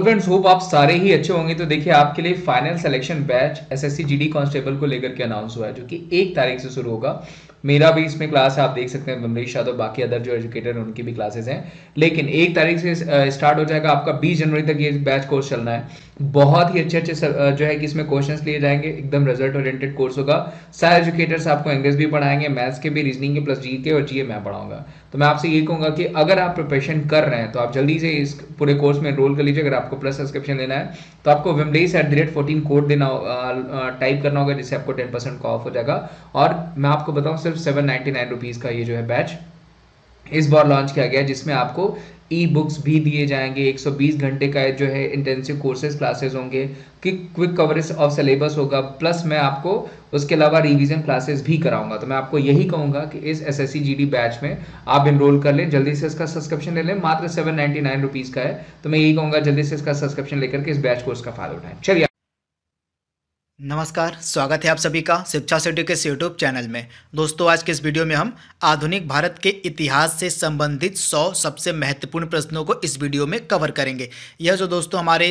तो friends hope आप सारे ही अच्छे होंगे। तो देखिए आपके लिए final selection batch SSC GD constable को लेकर के अनाउंस हुआ है, जो कि 1 तारीख से शुरू होगा। मेरा भी इसमें क्लास है, आप देख सकते हैं विमलेश यादव, बाकी अदर जो एजुकेटर हैं उनकी भी क्लासेस हैं। लेकिन 1 तारीख से स्टार्ट हो जाएगा आपका, 20 जनवरी तक ये बैच कोर्स चलना है। बहुत ही अच्छे अच्छे जो है कि इसमें क्वेश्चंस लिए जाएंगे, एकदम रिजल्ट ओरिएंटेड कोर्स होगा। सारे एजुकेटर्स आपको इंग्लिश भी पढ़ाएंगे, मैथ्स के भी, रीजनिंग के, प्लस जीके और जीए मैं पढ़ाऊंगा। तो मैं आपसे ये कहूंगा कि अगर आप प्रिपरेशन कर रहे हैं तो आप जल्दी से इस पूरे कोर्स में एनरोल कर लीजिए। अगर आपको प्लस सब्सक्रिप्शन लेना है तो आपको विमलेस@14 कोड देना, टाइप करना होगा, जिससे आपको 10% का ऑफ हो जाएगा। और मैं आपको बताऊं, सिर्फ 799 रुपीज़ का ये जो है बैच इस बार लॉन्च किया गया है, जिसमें आपको ई बुक्स भी दिए जाएंगे। 120 घंटे का जो है इंटेंसिव कोर्सेज क्लासेस होंगे, क्विक कवरेज ऑफ सिलेबस होगा, प्लस मैं आपको उसके अलावा रिवीजन क्लासेस भी कराऊंगा। तो मैं आपको यही कहूंगा कि इस एसएससी जीडी बैच में आप इनरोल कर लें, जल्दी से इसका सब्सक्रिप्शन ले लें। मात्र 799 रुपीज़ का है। तो मैं यही कहूंगा जल्दी से इसका सब्सक्रिप्शन लेकर के इस बैच कोर्स का फायदा उठाएं। चलिए, नमस्कार, स्वागत है आप सभी का शिक्षा सिटी के यूट्यूब चैनल में। दोस्तों, आज के इस वीडियो में हम आधुनिक भारत के इतिहास से संबंधित 100 सबसे महत्वपूर्ण प्रश्नों को इस वीडियो में कवर करेंगे। यह जो दोस्तों हमारे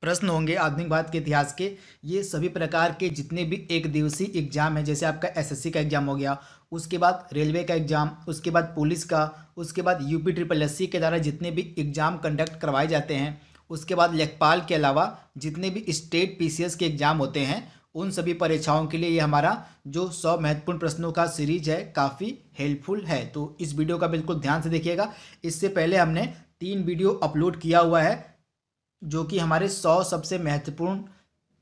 प्रश्न होंगे आधुनिक भारत के इतिहास के, ये सभी प्रकार के जितने भी एक दिवसीय एग्जाम है, जैसे आपका एसएससी का एग्जाम हो गया, उसके बाद रेलवे का एग्जाम, उसके बाद पुलिस का, उसके बाद यूपी ट्रिपल एससी के द्वारा जितने भी एग्जाम कंडक्ट करवाए जाते हैं, उसके बाद लेखपाल के अलावा जितने भी स्टेट पीसीएस के एग्जाम होते हैं, उन सभी परीक्षाओं के लिए ये हमारा जो 100 महत्वपूर्ण प्रश्नों का सीरीज है काफ़ी हेल्पफुल है। तो इस वीडियो का बिल्कुल ध्यान से देखिएगा। इससे पहले हमने 3 वीडियो अपलोड किया हुआ है, जो कि हमारे 100 सबसे महत्वपूर्ण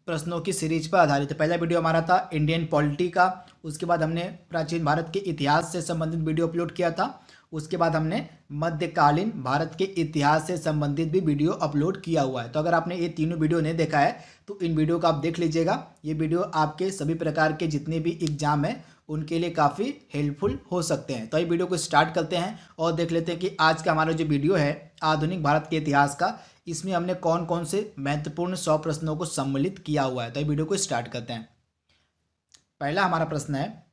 प्रश्नों की सीरीज पर आधारित है। पहला वीडियो हमारा था इंडियन पॉलिटी का, उसके बाद हमने प्राचीन भारत के इतिहास से संबंधित वीडियो अपलोड किया था, उसके बाद हमने मध्यकालीन भारत के इतिहास से संबंधित भी वीडियो अपलोड किया हुआ है। तो अगर आपने ये तीनों वीडियो नहीं देखा है तो इन वीडियो को आप देख लीजिएगा। ये वीडियो आपके सभी प्रकार के जितने भी एग्जाम हैं उनके लिए काफ़ी हेल्पफुल हो सकते हैं। तो ये वीडियो को स्टार्ट करते हैं और देख लेते हैं कि आज का हमारा जो वीडियो है आधुनिक भारत के इतिहास का, इसमें हमने कौन कौन से महत्वपूर्ण 100 प्रश्नों को सम्मिलित किया हुआ है। तो ये वीडियो को स्टार्ट करते हैं। पहला हमारा प्रश्न है,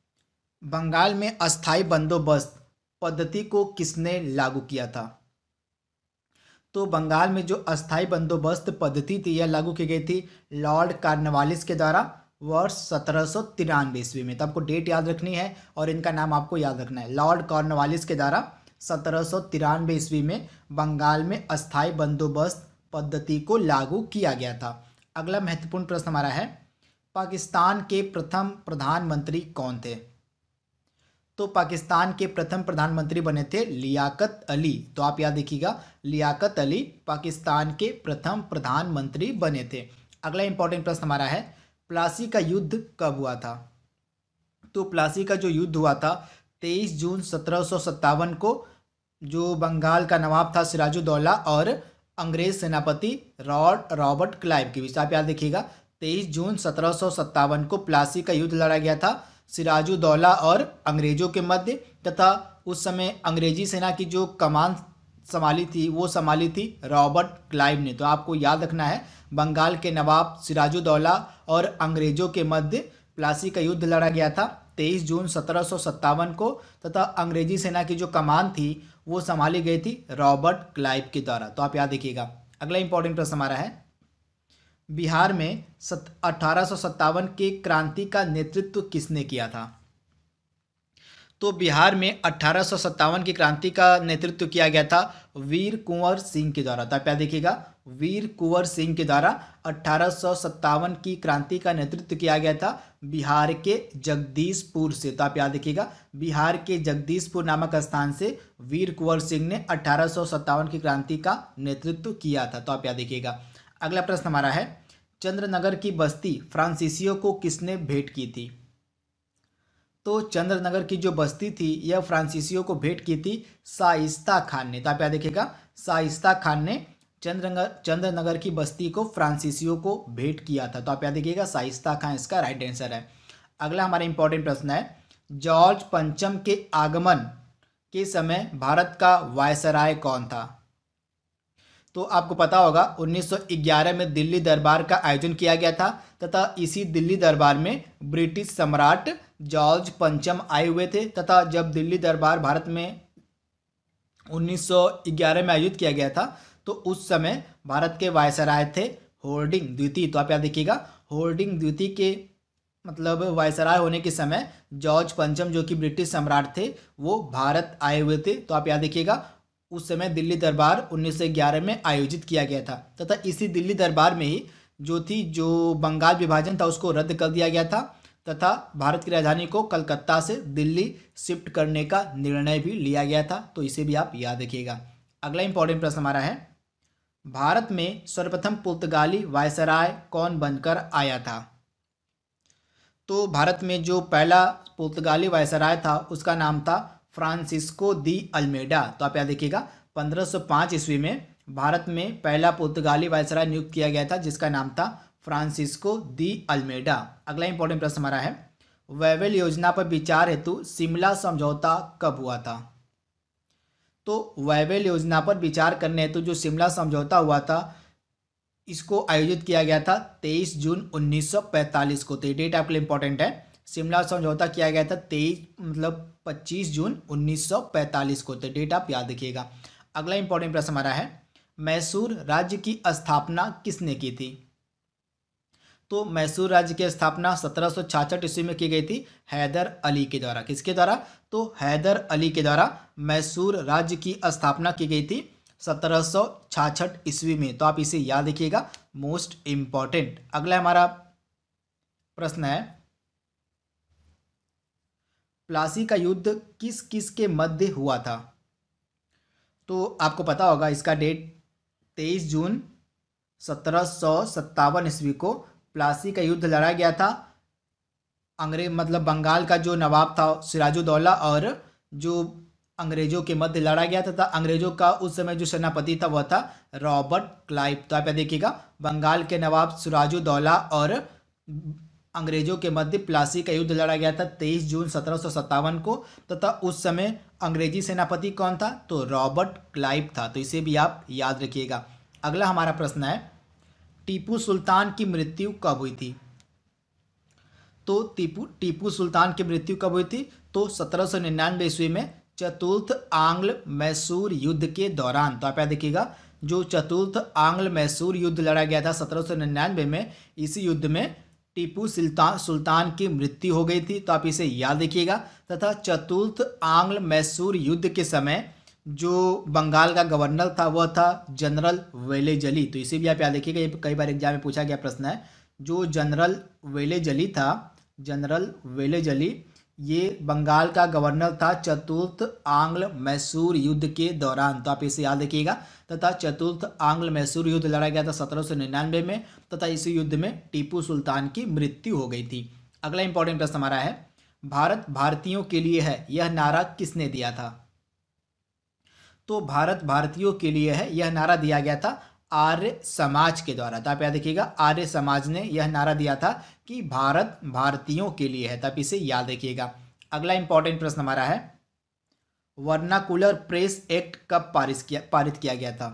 बंगाल में अस्थाई बंदोबस्त पद्धति को किसने लागू किया था? तो बंगाल में जो अस्थाई बंदोबस्त पद्धति थी यह लागू की गई थी लॉर्ड कॉर्नवालिस के द्वारा वर्ष 1793 ईस्वी में। तो आपको डेट याद रखनी है और इनका नाम आपको याद रखना है। लॉर्ड कॉर्नवालिस के द्वारा 1793 ईस्वी में बंगाल में अस्थाई बंदोबस्त पद्धति को लागू किया गया था। अगला महत्वपूर्ण प्रश्न हमारा है, पाकिस्तान के प्रथम प्रधानमंत्री कौन थे? तो पाकिस्तान के प्रथम प्रधानमंत्री बने थे लियाकत अली। तो आप याद रखिएगा, लियाकत अली पाकिस्तान के प्रथम प्रधानमंत्री बने थे। अगला इंपॉर्टेंट प्रश्न हमारा है, प्लासी का युद्ध कब हुआ था? तो प्लासी का जो युद्ध हुआ था 23 जून 1757 को, जो बंगाल का नवाब था सिराजुद्दौला और अंग्रेज सेनापति रॉबर्ट क्लाइव के बीच। आप याद रखिएगा, 23 जून 1757 को प्लासी का युद्ध लड़ा गया था सिराजुद्दौला और अंग्रेजों के मध्य, तथा उस समय अंग्रेजी सेना की जो कमान संभाली थी वो संभाली थी रॉबर्ट क्लाइव ने। तो आपको याद रखना है, बंगाल के नवाब सिराजुद्दौला और अंग्रेजों के मध्य प्लासी का युद्ध लड़ा गया था 23 जून 1757 को, तथा अंग्रेजी सेना की जो कमान थी वो संभाली गई थी रॉबर्ट क्लाइव के द्वारा। तो आप याद रखिएगा। अगला इंपॉर्टेंट प्रश्न हमारा है, बिहार में 1857 के क्रांति का नेतृत्व किसने किया था? तो बिहार में 1857 की क्रांति का नेतृत्व किया गया था वीर कुंवर सिंह के द्वारा। तो आप याद देखिएगा, वीर कुंवर सिंह के द्वारा 1857 की क्रांति का नेतृत्व किया गया था बिहार के जगदीशपुर से। तो आप याद देखिएगा, बिहार के जगदीशपुर नामक स्थान से वीर कुंवर सिंह ने 1857 की क्रांति का नेतृत्व किया था। तो आप याद देखिएगा। अगला प्रश्न हमारा है, चंद्रनगर की बस्ती फ्रांसीसियों को किसने भेंट की थी? तो चंद्रनगर की जो बस्ती थी यह फ्रांसीसियों को भेंट की थी शाइस्ता खान ने। तो आप याद देखिएगा, शाइस्ता खान ने चंद्रनगर की बस्ती को फ्रांसीसियों को भेंट किया था। तो आप याद देखिएगा, शाइस्ता खान इसका राइट आंसर है। अगला हमारा इंपॉर्टेंट प्रश्न है, जॉर्ज पंचम के आगमन के समय भारत का वायसराय कौन था? तो आपको पता होगा 1911 में दिल्ली दरबार का आयोजन किया गया था, तथा इसी दिल्ली दरबार में ब्रिटिश सम्राट जॉर्ज पंचम आए हुए थे, तथा जब दिल्ली दरबार भारत में 1911 में आयोजित किया गया था तो उस समय भारत के वायसराय थे होर्डिंग द्वितीय। तो आप याद देखिएगा, होर्डिंग द्वितीय के मतलब वायसराय होने के समय जॉर्ज पंचम जो कि ब्रिटिश सम्राट थे वो भारत आए हुए थे। तो आप याद देखिएगा, उस समय दिल्ली दरबार 1911 में आयोजित किया गया था तथा इसी दिल्ली दरबार में ही जो बंगाल विभाजन था उसको रद्द कर दिया गया था तथा भारत की राजधानी को कलकत्ता से दिल्ली शिफ्ट करने का निर्णय भी लिया गया था। तो इसे भी आप याद रखिएगा। अगला इंपॉर्टेंट प्रश्न हमारा है, भारत में सर्वप्रथम पुर्तगाली वायसराय कौन बनकर आया था? तो भारत में जो पहला पुर्तगाली वायसराय था उसका नाम था फ्रांसिस्को दी अल्मेडा। तो आप याद देखिएगा, 1505 ईस्वी में भारत में पहला पुर्तगाली वायसराय नियुक्त किया गया था जिसका नाम था फ्रांसिस्को दी अल्मेडा। अगला इंपॉर्टेंट प्रश्न हमारा है, वेवेल योजना पर विचार हेतु शिमला समझौता कब हुआ था? तो वेवेल योजना पर विचार करने हेतु जो शिमला समझौता हुआ था इसको आयोजित किया गया था 23 जून 1945 को। तो ये डेट आपके लिए इंपॉर्टेंट है। शिमला समझौता किया गया था 25 जून 1945 को। तो डेट आप याद रखिएगा। अगला इंपॉर्टेंट प्रश्न हमारा है, मैसूर राज्य की स्थापना किसने की थी? तो मैसूर राज्य की स्थापना 1766 ईस्वी में की गई थी हैदर अली के द्वारा। किसके द्वारा? तो हैदर अली के द्वारा मैसूर राज्य की स्थापना की गई थी 1766 ईस्वी में। तो आप इसे याद रखिएगा, मोस्ट इंपॉर्टेंट। अगला हमारा प्रश्न है, प्लासी का युद्ध किस किस के मध्य हुआ था? तो आपको पता होगा इसका डेट 23 जून 1757 ईस्वी को प्लासी का युद्ध लड़ा गया था। अंग्रेज मतलब बंगाल का जो नवाब था सिराजुद्दौला और जो अंग्रेजों के मध्य लड़ा गया था। अंग्रेजों का उस समय जो सेनापति था वह था रॉबर्ट क्लाइव। तो आप देखिएगा, बंगाल के नवाब सिराजुद्दौला और अंग्रेजों के मध्य प्लासी का युद्ध लड़ा गया था 23 जून 1757 को तथा उस समय अंग्रेजी सेनापति कौन था? तो रॉबर्ट क्लाइव था। तो इसे भी आप याद रखिएगा। अगला हमारा प्रश्न है, टीपू सुल्तान की मृत्यु कब हुई थी? तो टीपू सुल्तान की मृत्यु कब हुई थी? तो 1799 ईस्वी में चतुर्थ आंग्ल मैसूर युद्ध के दौरान। तो आप याद देखिएगा, जो चतुर्थ आंग्ल मैसूर युद्ध लड़ा गया था 1799 में, इसी युद्ध में टीपू सुल्तान की मृत्यु हो गई थी। तो आप इसे याद रखिएगा। तथा चतुर्थ आंग्ल मैसूर युद्ध के समय जो बंगाल का गवर्नर था वह था जनरल वेलेजली। तो इसे भी आप याद रखिएगा, ये कई बार एग्जाम में पूछा गया प्रश्न है। जो जनरल वेलेजली था, जनरल वेलेजली, ये बंगाल का गवर्नर था चतुर्थ आंग्ल मैसूर युद्ध के दौरान। तो आप इसे याद रखिएगा। तथा चतुर्थ आंग्ल मैसूर युद्ध लड़ा गया था 1799 में तथा इस युद्ध में टीपू सुल्तान की मृत्यु हो गई थी। अगला इंपॉर्टेंट प्रश्न हमारा है, भारत भारतीयों के लिए है, यह नारा किसने दिया था? तो भारत भारतीयों के लिए है यह नारा दिया गया था आर्य समाज के द्वारा। तो आप याद रखिएगा, आर्य समाज ने यह नारा दिया था कि भारत भारतीयों के लिए है। तो आप इसे याद रखिएगा। अगला इंपॉर्टेंट प्रश्न हमारा है, वर्नाकुलर प्रेस एक्ट कब पारित किया गया था?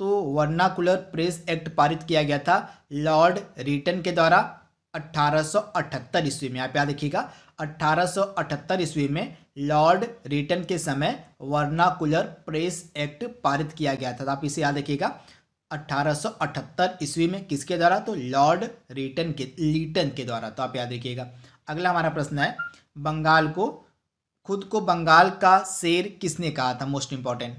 तो वर्नाकुलर प्रेस एक्ट पारित किया गया था लॉर्ड रिटन के द्वारा 1878 ईस्वी में। आप याद रखिएगा, 1878 ईस्वी में लॉर्ड रिटन के समय वर्नाकुलर प्रेस एक्ट पारित किया गया था। तो आप इसे याद रखिएगा, 1878 ईस्वी में किसके द्वारा? तो लॉर्ड लीटन के द्वारा। तो आप याद रखिएगा। अगला हमारा प्रश्न है, खुद को बंगाल का शेर किसने कहा था? Most important.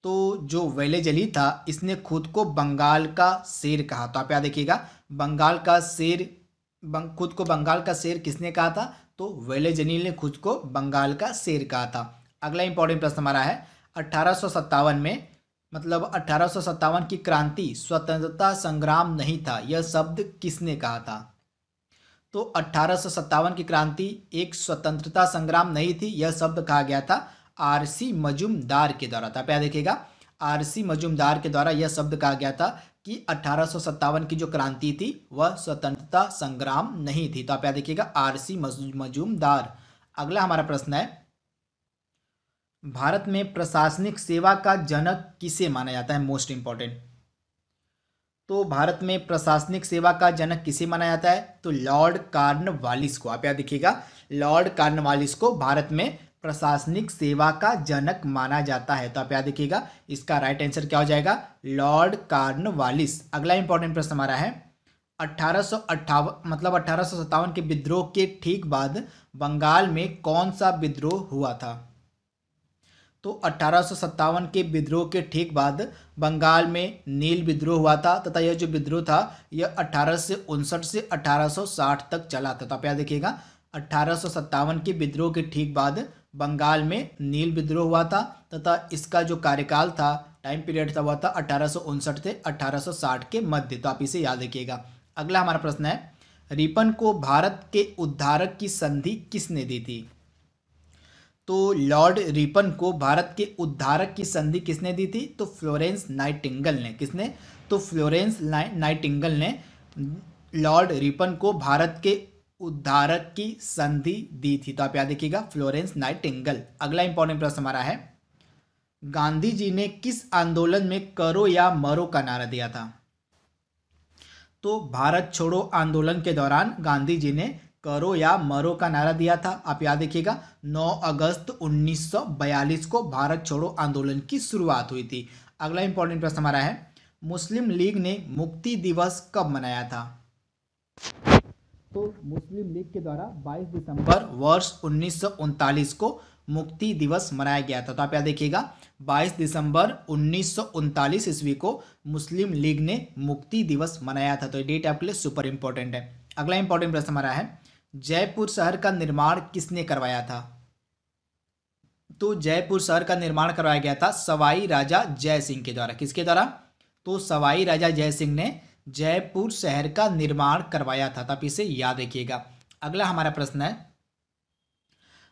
तो जो वेलेजली था इसने खुद को बंगाल का शेर कहा। तो आप याद रखिएगा, खुद को बंगाल का शेर किसने कहा था? तो वेलेजली ने खुद को बंगाल का शेर कहा था। अगला इंपॉर्टेंट प्रश्न हमारा है, 1857 में मतलब 1857 की क्रांति स्वतंत्रता संग्राम नहीं था, यह शब्द किसने कहा था? तो 1857 की क्रांति एक स्वतंत्रता संग्राम नहीं थी, यह शब्द कहा गया था आरसी मजूमदार के द्वारा। तो आप याद देखिएगा, आरसी मजूमदार के द्वारा यह शब्द कहा गया था कि 1857 की जो क्रांति थी वह स्वतंत्रता संग्राम नहीं थी। तो आप याद देखिएगा, आरसी मजूमदार। अगला हमारा प्रश्न है, भारत में प्रशासनिक सेवा का जनक किसे माना जाता है? Most important. तो भारत में प्रशासनिक सेवा का जनक किसे माना जाता है? तो लॉर्ड कॉर्नवालिस को। आप याद देखिएगा, लॉर्ड कॉर्नवालिस को भारत में प्रशासनिक सेवा का जनक माना जाता है? तो आप याद रखिएगा, इसका राइट आंसर क्या हो जाएगा? Lord Cornwallis. अगला इंपॉर्टेंट प्रश्न हमारा है 1858 मतलब 1857 के विद्रोह के ठीक बाद बंगाल में कौन सा विद्रोह हुआ था? तो 1857 के विद्रोह के ठीक बाद बंगाल में नील विद्रोह हुआ था तथा यह जो विद्रोह था यह 1859 से 1860 तक चला था। तो आप याद रखिएगा, 1857 के विद्रोह के ठीक बाद बंगाल में नील विद्रोह हुआ था तथा इसका जो कार्यकाल था, टाइम पीरियड था, हुआ था 1859 से 1860 के मध्य। तो आप इसे याद रखिएगा। अगला हमारा प्रश्न है रिपन को भारत के उद्धारक की संधि किसने दी थी? तो लॉर्ड रिपन को भारत के उद्धारक की संधि किसने दी थी? तो फ्लोरेंस नाइटिंगेल ने। किसने? तो फ्लोरेंस नाइटिंगेल ने लॉर्ड रिपन को भारत के उद्धारक की संधि दी थी। तो आप याद रखिएगा, फ्लोरेंस नाइटिंगेल। अगला इंपॉर्टेंट प्रश्न हमारा है गांधी जी ने किस आंदोलन में करो या मरो का नारा दिया था? तो भारत छोड़ो आंदोलन के दौरान गांधी जी ने करो या मरो का नारा दिया था। आप याद रखिएगा, 9 अगस्त 1942 को भारत छोड़ो आंदोलन की शुरुआत हुई थी। अगला इंपॉर्टेंट प्रश्न हमारा है मुस्लिम लीग ने मुक्ति दिवस कब मनाया था? तो मुस्लिम लीग के द्वारा 22 दिसंबर वर्ष 1939 को मुक्ति दिवस मनाया गया था। तो आप याद देखिएगा, 22 दिसंबर 1939 ईस्वी को मुस्लिम लीग ने मुक्ति दिवस मनाया था। तो ये डेट आपके लिए सुपर इंपॉर्टेंट है। अगला इंपॉर्टेंट प्रश्न हमारा है जयपुर शहर का निर्माण किसने करवाया था? तो जयपुर शहर का निर्माण करवाया गया था सवाई राजा जय सिंह के द्वारा। किसके द्वारा? तो सवाई राजा जय सिंह ने जयपुर शहर का निर्माण करवाया था। तो आप इसे याद रखिएगा। अगला हमारा प्रश्न है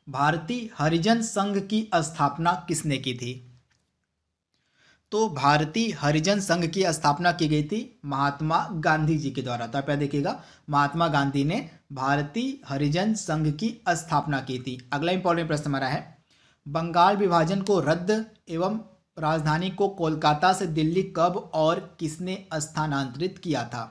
भारतीय हरिजन संघ की स्थापना किसने की थी? तो भारतीय हरिजन संघ की स्थापना की गई थी महात्मा गांधी जी के द्वारा। तो आप याद देखिएगा, महात्मा गांधी ने भारतीय हरिजन संघ की स्थापना की थी। अगला इंपॉर्टेंट प्रश्न हमारा है बंगाल विभाजन को रद्द एवं राजधानी को कोलकाता से दिल्ली कब और किसने स्थानांतरित किया था?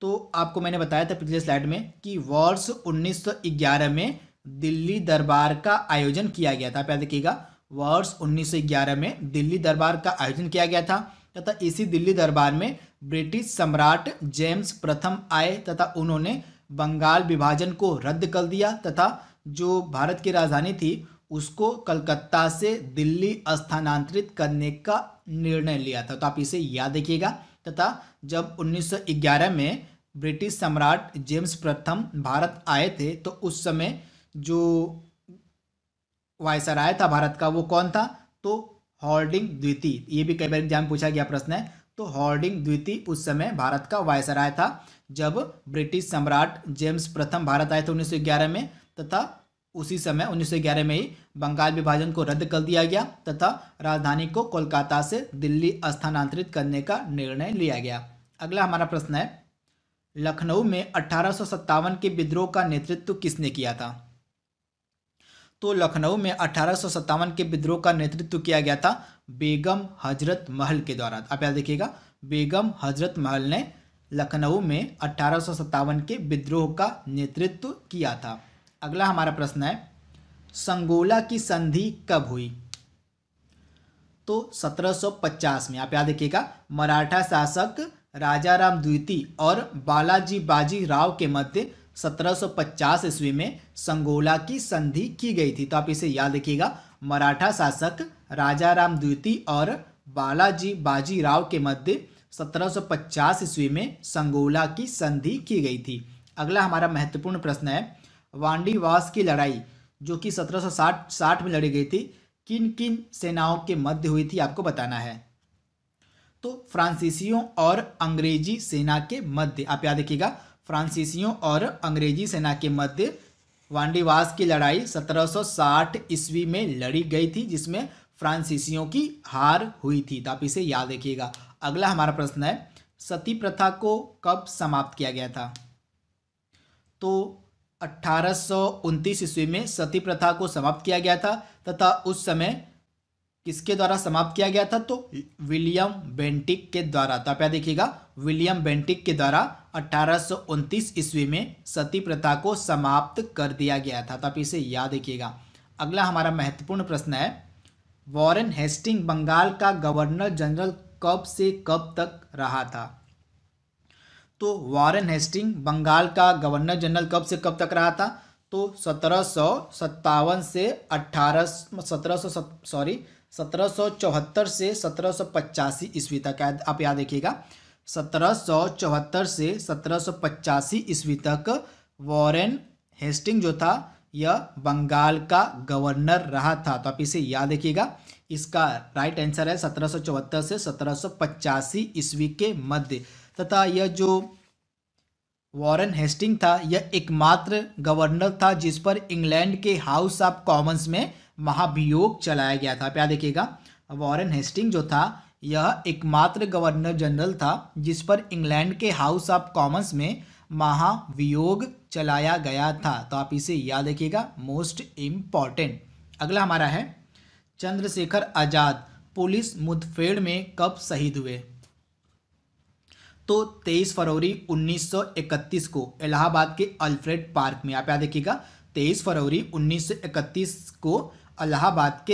तो आपको मैंने बताया था पिछले स्लाइड में कि वर्ष 1911 में दिल्ली दरबार का आयोजन किया गया था। आप याद रखिएगा, वर्ष 1911 में दिल्ली दरबार का आयोजन किया गया था तथा इसी दिल्ली दरबार में ब्रिटिश सम्राट जेम्स प्रथम आए तथा उन्होंने बंगाल विभाजन को रद्द कर दिया तथा जो भारत की राजधानी थी उसको कलकत्ता से दिल्ली स्थानांतरित करने का निर्णय लिया था। तो आप इसे याद रखिएगा। तथा जब 1911 में ब्रिटिश सम्राट जेम्स प्रथम भारत आए थे तो उस समय जो वायसराय था भारत का वो कौन था? तो हॉर्डिंग द्वितीय। ये भी कई बार एग्जाम में पूछा गया प्रश्न है। तो हॉर्डिंग द्वितीय उस समय भारत का वायसराय था जब ब्रिटिश सम्राट जेम्स प्रथम भारत आए थे 1911 में तथा उसी समय 1911 में ही बंगाल विभाजन को रद्द कर दिया गया तथा राजधानी को कोलकाता से दिल्ली स्थानांतरित करने का निर्णय लिया गया। अगला हमारा प्रश्न है लखनऊ में 1857 के विद्रोह का नेतृत्व किसने किया था? तो लखनऊ में 1857 के विद्रोह का नेतृत्व किया गया था बेगम हजरत महल के द्वारा। आप याद देखिएगा, बेगम हजरत महल ने लखनऊ में 1857 के विद्रोह का नेतृत्व किया था। अगला हमारा प्रश्न है संगोला की संधि कब हुई? तो 1750 में। आप याद रखिएगा, मराठा शासक राजाराम द्वितीय और बालाजी बाजी राव के मध्य 1750 ईस्वी में संगोला की संधि की गई थी। तो आप इसे याद रखिएगा, मराठा शासक राजाराम द्वितीय और बालाजी बाजी राव के मध्य 1750 ईस्वी में संगोला की संधि की गई थी। अगला हमारा महत्वपूर्ण प्रश्न है वांडीवास की लड़ाई जो कि 1760 में लड़ी गई थी किन किन सेनाओं के मध्य हुई थी आपको बताना है। तो फ्रांसीसियों और अंग्रेजी सेना के मध्य। आप याद रखिएगा, फ्रांसीसियों और अंग्रेजी सेना के मध्य वांडीवास की लड़ाई 1760 ईस्वी में लड़ी गई थी जिसमें फ्रांसीसियों की हार हुई थी। तो आप इसे याद रखिएगा। अगला हमारा प्रश्न है सती प्रथा को कब समाप्त किया गया था? तो 1829 ईस्वी में सती प्रथा को समाप्त किया गया था तथा उस समय किसके द्वारा समाप्त किया गया था? तो विलियम बेंटिक के द्वारा। तो आप याद देखिएगा, विलियम बेंटिक के द्वारा 1829 ईस्वी में सती प्रथा को समाप्त कर दिया गया था। तो आप इसे याद रखिएगा। अगला हमारा महत्वपूर्ण प्रश्न है, वॉरेन हेस्टिंग बंगाल का गवर्नर जनरल कब से कब तक रहा था? तो वॉरेन हेस्टिंग बंगाल का गवर्नर जनरल कब से कब तक रहा था? तो 1757 से 1774 से 1785 ईस्वी तक। आप याद रखिएगा, 1774 से 1785 ईस्वी तक वॉरेन हेस्टिंग जो था यह बंगाल का गवर्नर रहा था। तो आप इसे याद रखिएगा, इसका राइट आंसर है 1774 से 1785 ईस्वी के मध्य। तथा यह जो वॉरेन हेस्टिंग था यह एकमात्र गवर्नर था जिस पर इंग्लैंड के हाउस ऑफ कॉमन्स में महाभियोग चलाया गया था। आप याद रखिएगा, वॉरेन हेस्टिंग जो था यह एकमात्र गवर्नर जनरल था जिस पर इंग्लैंड के हाउस ऑफ कॉमन्स में महाभियोग चलाया गया था। तो आप इसे याद रखिएगा, मोस्ट इम्पॉर्टेंट। अगला हमारा है, चंद्रशेखर आजाद पुलिस मुठभेड़ में कब शहीद हुए? तो 23 फरवरी 1931 को इलाहाबाद के अल्फ्रेड पार्क में। आप याद रखिएगा, 23 फरवरी 1931 को इलाहाबाद के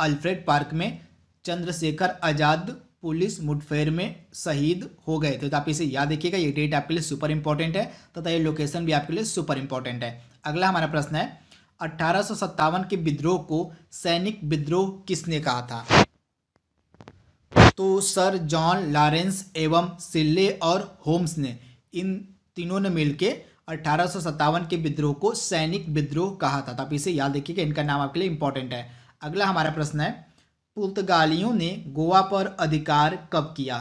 अल्फ्रेड पार्क में चंद्रशेखर आजाद पुलिस मुठभेड़ में शहीद हो गए थे। तो आप इसे याद रखिएगा, ये डेट आपके लिए सुपर इंपॉर्टेंट है तथा ये लोकेशन भी आपके लिए सुपर इंपॉर्टेंट है। अगला हमारा प्रश्न है, 1857 के विद्रोह को सैनिक विद्रोह किसने कहा था? तो सर जॉन लॉरेंस एवं सिल्ले और होम्स ने, इन तीनों ने मिलकर 1857 के विद्रोह को सैनिक विद्रोह कहा था। तो आप इसे याद रखिएगा, इनका नाम आपके लिए इंपॉर्टेंट है। अगला हमारा प्रश्न है, पुर्तगालियों ने गोवा पर अधिकार कब किया?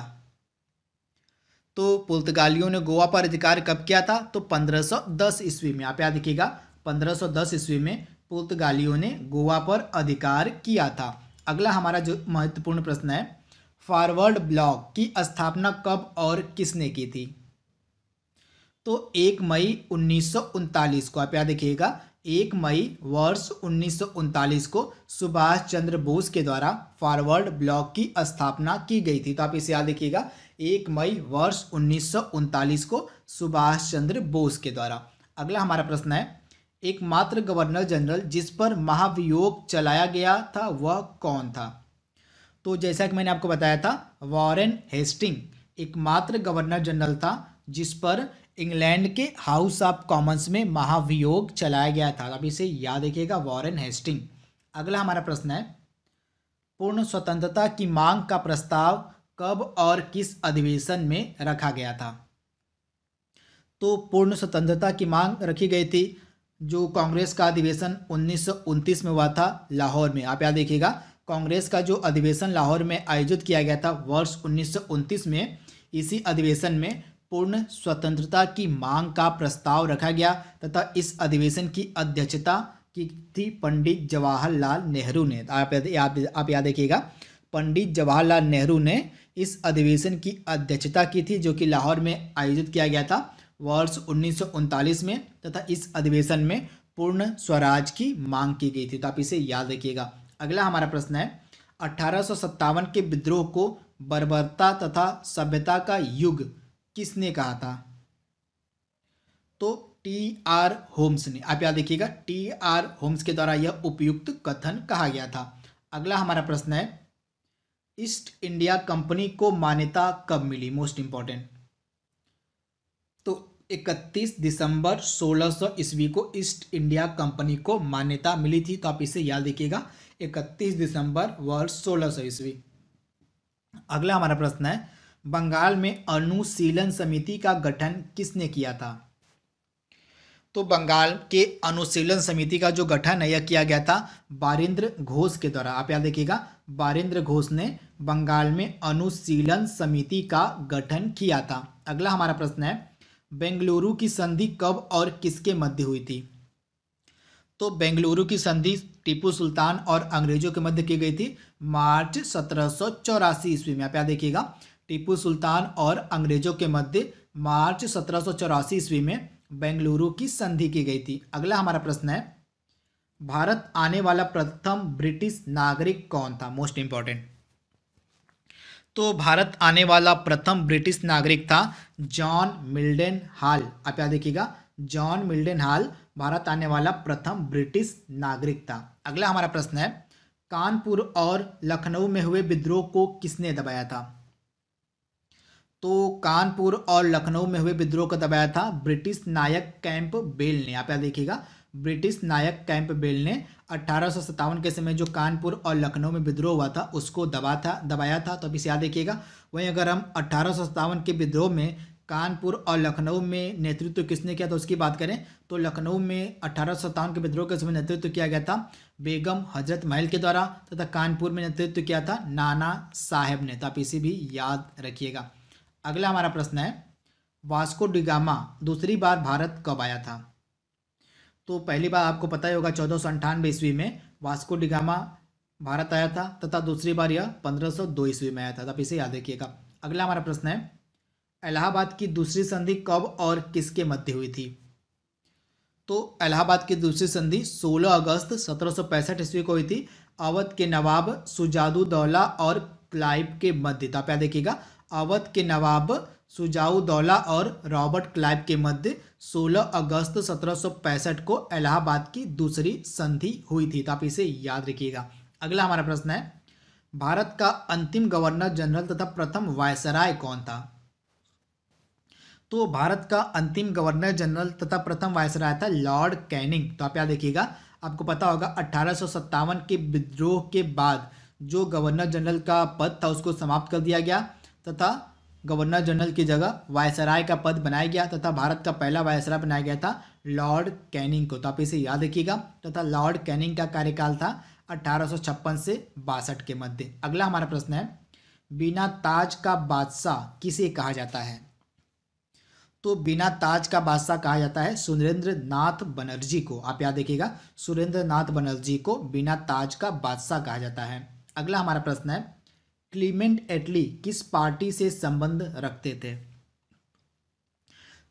तो पुर्तगालियों ने गोवा पर अधिकार कब किया था? तो 1510 ईस्वी में। आप याद रखिएगा, 1510 ईस्वी में पुर्तगालियों ने गोवा पर अधिकार किया था। अगला हमारा जो महत्वपूर्ण प्रश्न है, फॉरवर्ड ब्लॉक की स्थापना कब और किसने की थी? तो 1 मई 1939 को। आप याद रखिएगा, 1 मई वर्ष 1939 को सुभाष चंद्र बोस के द्वारा फॉरवर्ड ब्लॉक की स्थापना की गई थी। तो आप इसे याद रखिएगा, 1 मई वर्ष 1939 को सुभाष चंद्र बोस के द्वारा। अगला हमारा प्रश्न है, एकमात्र गवर्नर जनरल जिस पर महाभियोग चलाया गया था वह कौन था? तो जैसा कि मैंने आपको बताया था, वॉरेन हेस्टिंग एकमात्र गवर्नर जनरल था जिस पर इंग्लैंड के हाउस ऑफ कॉमन्स में महाभियोग चलाया गया था। अब इसे याद रखिएगा, वॉरेन हेस्टिंग। अगला हमारा प्रश्न है, पूर्ण स्वतंत्रता की मांग का प्रस्ताव कब और किस अधिवेशन में रखा गया था? तो पूर्ण स्वतंत्रता की मांग रखी गई थी जो कांग्रेस का अधिवेशन 1929 में हुआ था लाहौर में। आप याद रखिएगा, कांग्रेस का जो अधिवेशन लाहौर में आयोजित किया गया था वर्ष 1929 में, इसी अधिवेशन में पूर्ण स्वतंत्रता की मांग का प्रस्ताव रखा गया तथा इस अधिवेशन की अध्यक्षता की थी पंडित जवाहरलाल नेहरू ने। आप याद रखिएगा, पंडित जवाहरलाल नेहरू ने इस अधिवेशन की अध्यक्षता की थी जो कि लाहौर में आयोजित किया गया था वर्ष 1939 में तथा इस अधिवेशन में पूर्ण स्वराज की मांग की गई थी। तो आप इसे याद रखिएगा। अगला हमारा प्रश्न है, 1857 के विद्रोह को बर्बरता तथा सभ्यता का युग किसने कहा था? तो T.R. होम्स ने। आप याद रखिएगा, T.R. होम्स के द्वारा यह उपयुक्त कथन कहा गया था। अगला हमारा प्रश्न है, ईस्ट इंडिया कंपनी को मान्यता कब मिली? Most important. तो 31 दिसंबर 1600 ईस्वी को ईस्ट इंडिया कंपनी को मान्यता मिली थी। तो आप इसे याद रखिएगा, 31 दिसंबर वर्ष 1600 ईस्वी। अगला हमारा प्रश्न है, बंगाल में अनुशीलन समिति का गठन किसने किया था? तो बंगाल के अनुशीलन समिति का जो गठन है यह किया गया था बारिंद्र घोष के द्वारा। आप याद रखिएगा, बारिंद्र घोष ने बंगाल में अनुशीलन समिति का गठन किया था। अगला हमारा प्रश्न है, बेंगलुरु की संधि कब और किसके मध्य हुई थी? तो बेंगलुरु की संधि टीपू सुल्तान और अंग्रेजों के मध्य की गई थी मार्च 1784 ईस्वी में। आप याद रखिएगा, टीपू सुल्तान और अंग्रेजों के मध्य मार्च 1784 ईस्वी में बेंगलुरु की संधि की गई थी। अगला हमारा प्रश्न है, भारत आने वाला प्रथम ब्रिटिश नागरिक कौन था? Most important. तो भारत आने वाला प्रथम ब्रिटिश नागरिक था जॉन मिल्डन हॉल। आप याद रखिएगा, जॉन मिल्डन हॉल भारत आने वाला प्रथम ब्रिटिश नागरिक था। अगला हमारा प्रश्न है, कानपुर और लखनऊ में हुए विद्रोह को किसने दबाया था? तो कानपुर और लखनऊ में हुए विद्रोह को दबाया था ब्रिटिश नायक कैंपबेल ने। आप यहाँ देखिएगा, ब्रिटिश नायक कैंपबेल ने 1857 के समय जो कानपुर और लखनऊ में विद्रोह हुआ था उसको दबाया था। तो अब इसे याद देखिएगा। वहीं अगर हम 1857 के विद्रोह में कानपुर और लखनऊ में नेतृत्व किसने किया तो उसकी बात करें तो लखनऊ में 1857 के विद्रोह के समय नेतृत्व किया गया था बेगम हजरत महल के द्वारा, तथा कानपुर में नेतृत्व किया था नाना साहेब ने। तो आप इसे भी याद रखिएगा। अगला हमारा प्रश्न है, वास्को डिगामा दूसरी बार भारत कब आया था? तो पहली बार आपको पता ही होगा 1498 ईस्वी में वास्को डिगामा भारत आया था, तथा दूसरी बार यह 1502 ईस्वी में आया था। आप इसे याद रखिएगा। अगला हमारा प्रश्न है, इलाहाबाद की दूसरी संधि कब और किसके मध्य हुई थी? तो इलाहाबाद की दूसरी संधि 16 अगस्त 1765 ईस्वी को हुई थी अवध के नवाब सुजाउद्दौला और क्लाइव के मध्य। तो आप याद देखिएगा, अवध के नवाब सुजाउद्दौला और रॉबर्ट क्लाइव के मध्य 16 अगस्त 1765 को इलाहाबाद की दूसरी संधि हुई थी। तो आप इसे याद रखिएगा। अगला हमारा प्रश्न है, भारत का अंतिम गवर्नर जनरल तथा प्रथम वायसराय कौन था? तो भारत का अंतिम गवर्नर जनरल तथा प्रथम वायसराय था लॉर्ड कैनिंग। तो आप याद देखिएगा, आपको पता होगा 1857 के विद्रोह के बाद जो गवर्नर जनरल का पद था उसको समाप्त कर दिया गया तथा गवर्नर जनरल की जगह वायसराय का पद बनाया गया तथा भारत का पहला वायसराय बनाया गया था लॉर्ड कैनिंग को। तो आप इसे याद रखिएगा। तथा लॉर्ड कैनिंग का कार्यकाल था 1856 से 62 के मध्य। अगला हमारा प्रश्न है, बिना ताज का बादशाह किसे कहा जाता है? तो बिना ताज का बादशाह कहा जाता है सुरेंद्र नाथ बनर्जी को। आप याद देखिएगा, सुरेंद्र नाथ बनर्जी को बिना ताज का बादशाह कहा जाता है। अगला हमारा प्रश्न है, क्लीमेंट एटली किस पार्टी से संबंध रखते थे?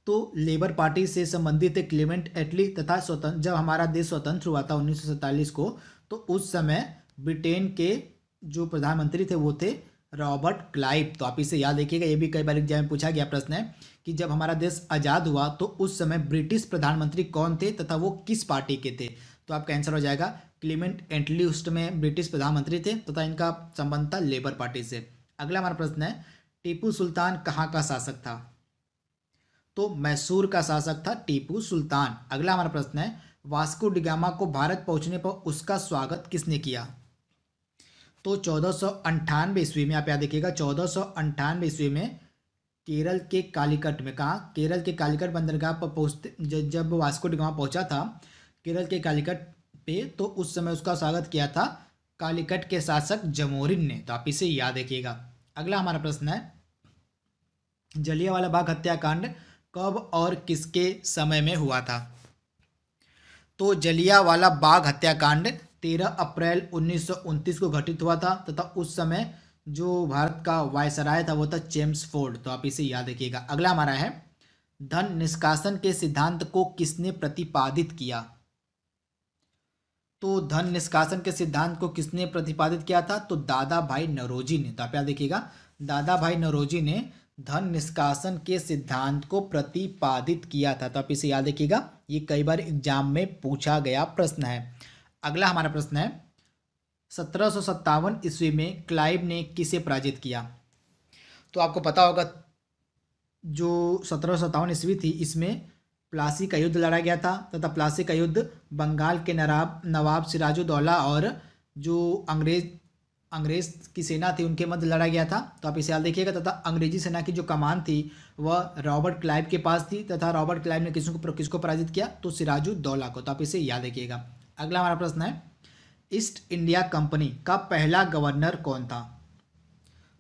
तो लेबर पार्टी से संबंधित थे क्लीमेंट एटली। तथा जब हमारा देश स्वतंत्र हुआ था 1947 को, तो उस समय ब्रिटेन के जो प्रधानमंत्री थे वो थे रॉबर्ट क्लाइव। तो आप इसे याद रखिएगा, ये भी कई बार एग्जाम में पूछा गया प्रश्न है कि जब हमारा देश आज़ाद हुआ तो उस समय ब्रिटिश प्रधानमंत्री कौन थे तथा वो किस पार्टी के थे? तो आपका आंसर हो जाएगा क्लीमेंट एटली उस समय ब्रिटिश प्रधानमंत्री थे तथा इनका संबंध था लेबर पार्टी से। अगला हमारा प्रश्न है, टीपू सुल्तान कहाँ का शासक था? तो मैसूर का शासक था टीपू सुल्तान। अगला हमारा प्रश्न है, वास्को डिगामा को भारत पहुंचने पर उसका स्वागत किसने किया? तो 1498 ईस्वी में, आप याद देखिएगा, 1498 ईस्वी में केरल के कालीकट में, कहा केरल के कालीकट बंदरगाह पर पहुंचते जब वास्को डिगामा पहुंचा था केरल के कालीकट पे, तो उस समय उसका स्वागत किया था कालीकट के शासक जमोरिन ने। तो आप इसे याद रखिएगा। अगला हमारा प्रश्न है, जलियांवाला बाग हत्याकांड कब और किसके समय में हुआ था? तो जलियांवाला बाग हत्याकांड 13 अप्रैल 1929 को घटित हुआ था तथा उस समय जो भारत का वायसराय था वो था चेम्सफोर्ड। तो आप इसे याद रखिएगा। अगला हमारा है, धन निष्कासन के सिद्धांत को किसने प्रतिपादित किया? तो धन निष्कासन के सिद्धांत को किसने प्रतिपादित किया था? तो दादा भाई नौरोजी ने। तो आप याद देखिएगा, दादा भाई नौरोजी ने धन निष्कासन के सिद्धांत को प्रतिपादित किया था। तो आप इसे याद रखिएगा, ये कई बार एग्जाम में पूछा गया प्रश्न है। अगला हमारा प्रश्न है, 1757 ईस्वी में क्लाइव ने किसे पराजित किया? तो आपको पता होगा जो 1757 ईस्वी थी इसमें प्लासी का युद्ध लड़ा गया था तथा प्लासी का युद्ध बंगाल के नवाब सिराजुद्दौला और जो अंग्रेज की सेना थी उनके मध्य लड़ा गया था। तो आप इसे याद देखिएगा। तथा अंग्रेजी सेना की जो कमान थी वह रॉबर्ट क्लाइव के पास थी तथा रॉबर्ट क्लाइव ने किसको पराजित किया? तो सिराजुद्दौला को। तो आप इसे याद रखिएगा। अगला हमारा प्रश्न है, ईस्ट इंडिया कंपनी का पहला गवर्नर कौन था?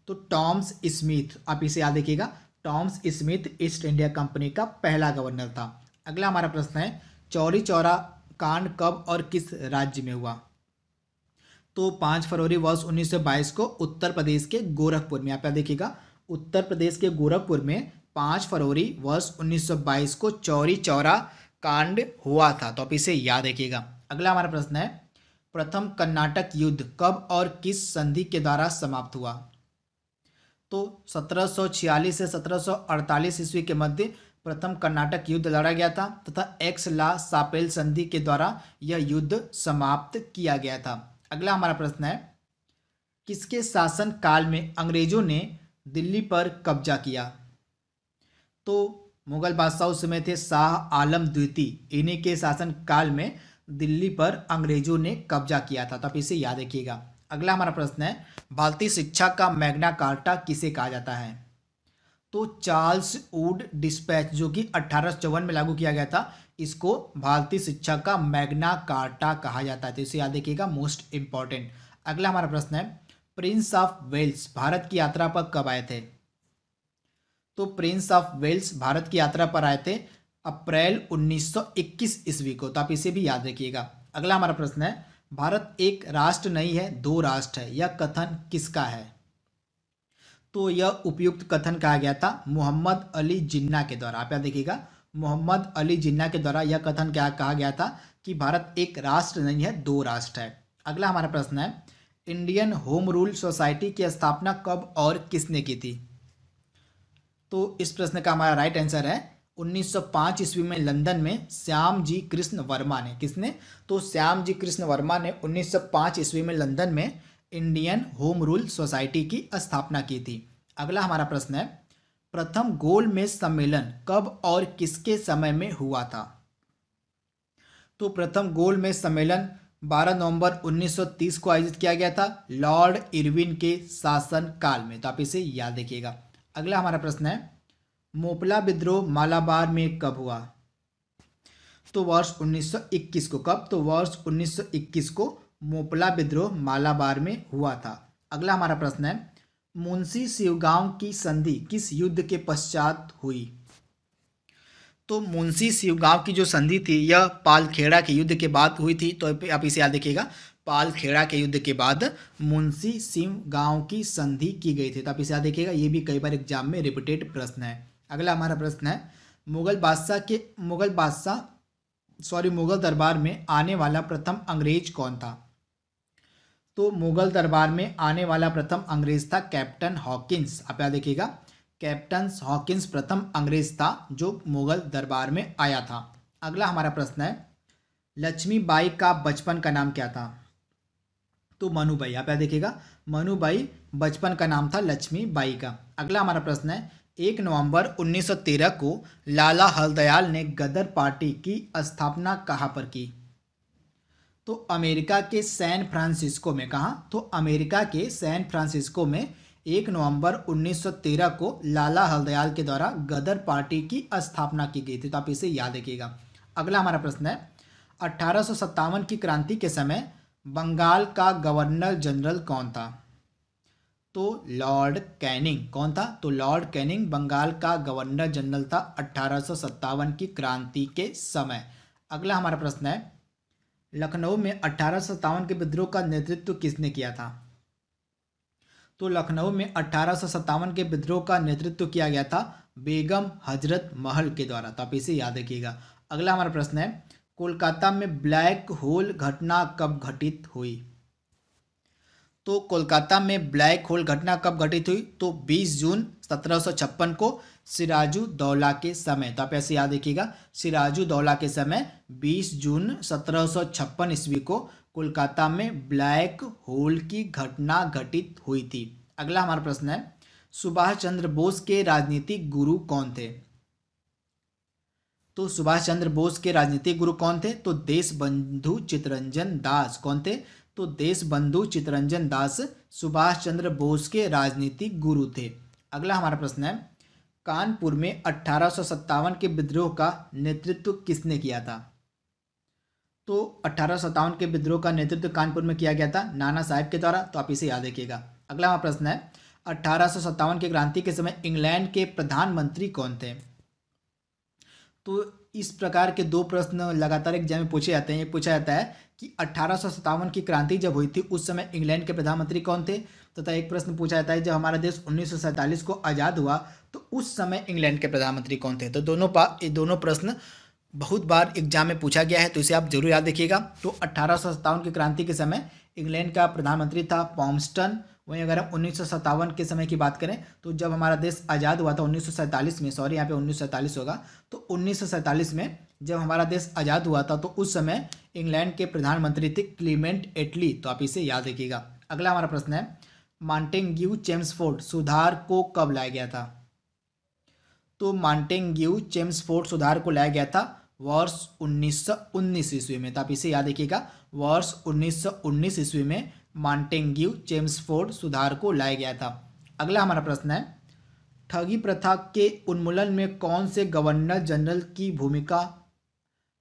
तो टॉमस स्मिथ। आप इसे याद रखिएगा, Thomas Smith east India company का पहला गवर्नर था। अगला हमारा प्रश्न है, चौरी चौरा कांड कब और किस राज्य में हुआ? तो 5 फरवरी वर्ष 1922 को उत्तर प्रदेश के गोरखपुर में। आप याद देखिएगा, उत्तर प्रदेश के गोरखपुर में 5 फरवरी वर्ष 1922 को चौरी चौरा कांड हुआ था। तो आप इसे याद रखिएगा। अगला हमारा प्रश्न है, प्रथम कर्नाटक युद्ध कब और किस संधि के द्वारा समाप्त हुआ? तो 1746 से 1748 ईस्वी के मध्य प्रथम कर्नाटक युद्ध लड़ा गया था तथा एक्स ला सापेल संधि के द्वारा यह युद्ध समाप्त किया गया था। अगला हमारा प्रश्न है, किसके शासन काल में अंग्रेजों ने दिल्ली पर कब्जा किया? तो मुगल बादशाह उस समय थे शाह आलम द्वितीय, इन्हीं के शासन काल में दिल्ली पर अंग्रेजों ने कब्जा किया था, तो आप इसे याद रखिएगा। अगला हमारा प्रश्न है, भारतीय शिक्षा का मैग्ना कार्टा किसे कहा जाता है? तो चार्ल्स वुड डिस्पैच जो कि 1854 में लागू किया गया था, इसको भारतीय शिक्षा का मैग्ना कार्टा कहा जाता है, तो इसे याद रखिएगा, मोस्ट इंपॉर्टेंट। अगला हमारा प्रश्न है, प्रिंस ऑफ वेल्स भारत की यात्रा पर कब आए थे? तो प्रिंस ऑफ वेल्स भारत की यात्रा पर आए थे अप्रैल 1921 ईस्वी को, तो आप इसे भी याद रखिएगा। अगला हमारा प्रश्न है, भारत एक राष्ट्र नहीं है दो राष्ट्र है, यह कथन किसका है? तो यह उपयुक्त कथन कहा गया था मोहम्मद अली जिन्ना के द्वारा। आप याद देखिएगा, मोहम्मद अली जिन्ना के द्वारा यह कथन क्या कहा गया था कि भारत एक राष्ट्र नहीं है दो राष्ट्र है। अगला हमारा प्रश्न है, इंडियन होम रूल सोसाइटी की स्थापना कब और किसने की थी? तो इस प्रश्न का हमारा राइट आंसर है 1905 ईस्वी में लंदन में श्याम जी कृष्ण वर्मा ने। किसने? तो श्याम जी कृष्ण वर्मा ने 1905 ईस्वी में लंदन में इंडियन होम रूल सोसाइटी की स्थापना की थी। अगला हमारा प्रश्न है, प्रथम गोलमेज सम्मेलन कब और किसके समय में हुआ था? तो प्रथम गोलमेज सम्मेलन 12 नवंबर 1930 को आयोजित किया गया था लॉर्ड इरविन के शासन काल में, तो आप इसे याद रखिएगा। अगला हमारा प्रश्न है, मोपला विद्रोह मालाबार में कब हुआ? तो वर्ष 1921 को। कब? तो वर्ष 1921 को मोपला विद्रोह मालाबार में हुआ था। अगला हमारा प्रश्न है, मुंशी शिवगांव की संधि किस युद्ध के पश्चात हुई? तो मुंशी शिवगांव की जो संधि थी यह पालखेड़ा के युद्ध के बाद हुई थी, तो आप इसे याद रखिएगा, पालखेड़ा के युद्ध के बाद मुंशी शिवगांव की संधि की गई थी, तो आप इसे याद रखिएगा, ये भी कई बार एग्जाम में रिपीटेड प्रश्न है। अगला हमारा प्रश्न है, मुगल दरबार में आने वाला प्रथम अंग्रेज कौन था? तो मुगल दरबार में आने वाला प्रथम अंग्रेज था कैप्टन हॉकिंस। आप याद रखिएगा, कैप्टन हॉकिंस प्रथम अंग्रेज था जो मुगल दरबार में आया था। अगला हमारा प्रश्न है, लक्ष्मीबाई का बचपन का नाम क्या था? तो मनुबाई। आप याद देखिएगा, मनुबाई बचपन का नाम था लक्ष्मीबाई का। अगला हमारा प्रश्न है, 1 नवंबर 1913 को लाला हरदयाल ने गदर पार्टी की स्थापना कहाँ पर की? तो अमेरिका के सैन फ्रांसिस्को में। कहाँ? तो अमेरिका के सैन फ्रांसिस्को में 1 नवंबर 1913 को लाला हरदयाल के द्वारा गदर पार्टी की स्थापना की गई थी, तो आप इसे याद रखिएगा। अगला हमारा प्रश्न है, 1857 की क्रांति के समय बंगाल का गवर्नर जनरल कौन था? तो लॉर्ड कैनिंग। कौन था? तो लॉर्ड कैनिंग बंगाल का गवर्नर जनरल था 1857 की क्रांति के समय। अगला हमारा प्रश्न है, लखनऊ में 1857 के विद्रोह का नेतृत्व किसने किया था? तो लखनऊ में 1857 के विद्रोह का नेतृत्व किया गया था बेगम हजरत महल के द्वारा, तो आप इसे याद रखिएगा। अगला हमारा प्रश्न है, कोलकाता में ब्लैक होल घटना कब घटित हुई? तो कोलकाता में ब्लैक होल घटना कब घटित हुई? तो 20 जून 1756 को सिराजुद्दौला के समय, तो आप ऐसे याद रखिएगा, सिराजुद्दौला के समय 20 जून 1756 ईस्वी को कोलकाता में ब्लैक होल की घटना घटित हुई थी। अगला हमारा प्रश्न है, सुभाष चंद्र बोस के राजनीतिक गुरु कौन थे? तो सुभाष चंद्र बोस के राजनीतिक गुरु कौन थे? तो देशबंधु चित्तरंजन दास। कौन थे? तो देशबंधु चित्तरंजन दास सुभाष चंद्र बोस के राजनीतिक गुरु थे। अगला हमारा प्रश्न है, कानपुर में 1857 के विद्रोह का नेतृत्व किसने किया था? तो 1857 के विद्रोह का नेतृत्व कानपुर में किया गया था नाना साहब के द्वारा, तो आप इसे याद रखिएगा। अगला हमारा प्रश्न है, 1857 की क्रांति के समय इंग्लैंड के प्रधानमंत्री कौन थे? तो इस प्रकार के दो प्रश्न लगातार एग्जाम में पूछे जाते हैं। ये पूछा जाता है कि 1857 की क्रांति जब हुई थी उस समय इंग्लैंड के प्रधानमंत्री कौन थे, तथा एक प्रश्न पूछा जाता है जब हमारा देश 1947 को आज़ाद हुआ तो उस समय इंग्लैंड के प्रधानमंत्री कौन थे। तो दोनों प्रश्न बहुत बार एग्जाम में पूछा गया है, तो इसे आप जरूर याद रखिएगा। तो 1857 की क्रांति के समय इंग्लैंड का प्रधानमंत्री था पॉम्स्टन, वहीं अगर हम 1957 के समय की बात करें तो जब हमारा देश आज़ाद हुआ था 1947 में, सॉरी यहाँ पे 1947 होगा, तो 1947 में जब हमारा देश आज़ाद हुआ था तो उस समय इंग्लैंड के प्रधानमंत्री थे क्लीमेंट एटली, तो आप इसे याद रखिएगा। अगला हमारा प्रश्न है मॉन्टेग्यू चेम्सफोर्ड सुधार को कब लाया गया था? तो मॉन्टेग्यू चेम्सफोर्ड सुधार को लाया गया था वर्ष 1919 ईस्वी में, तो आप इसे याद रखिएगा, वर्ष 1919 ईस्वी में मॉन्टेग्यू चेम्सफोर्ड सुधार को लाया गया था। अगला हमारा प्रश्न है ठगी प्रथा के उन्मूलन में कौन से गवर्नर जनरल की भूमिका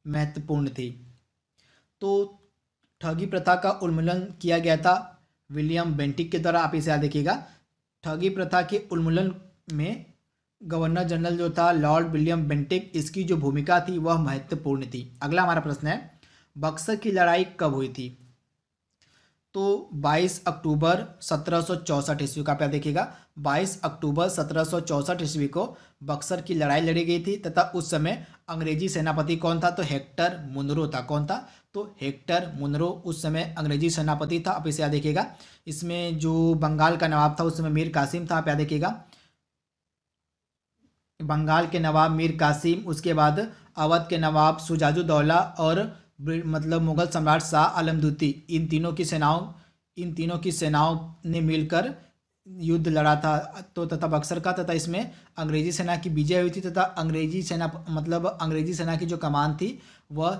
महत्वपूर्ण थी? तो ठगी प्रथा का उन्मूलन किया गया था विलियम बेंटिक के द्वारा, आप इसे याद रखिएगा। ठगी प्रथा के उन्मूलन में गवर्नर जनरल जो था लॉर्ड विलियम बेंटिक, इसकी जो भूमिका थी वह महत्वपूर्ण थी। अगला हमारा प्रश्न है बक्सर की लड़ाई कब हुई थी? तो 22 अक्टूबर 1764 ईस्वी का, आप देखिएगा 22 अक्टूबर 1764 ईस्वी को बक्सर की लड़ाई लड़ी गई थी तथा उस समय अंग्रेजी सेनापति कौन था? तो हेक्टर मुनरो था। कौन था? तो हेक्टर मुनरो उस समय अंग्रेजी सेनापति था, आप इसे याद देखिएगा। इसमें जो बंगाल का नवाब था उस समय मीर कासिम था, आप याद देखिएगा, बंगाल के नवाब मीर कासिम, उसके बाद अवध के नवाब शुजाउद्दौला और मतलब मुगल सम्राट शाह आलम द्वितीय, इन तीनों की सेनाओं ने मिलकर युद्ध लड़ा था तो तथा बक्सर का, तथा इसमें अंग्रेजी सेना की विजय हुई थी तथा अंग्रेजी सेना की जो कमान थी वह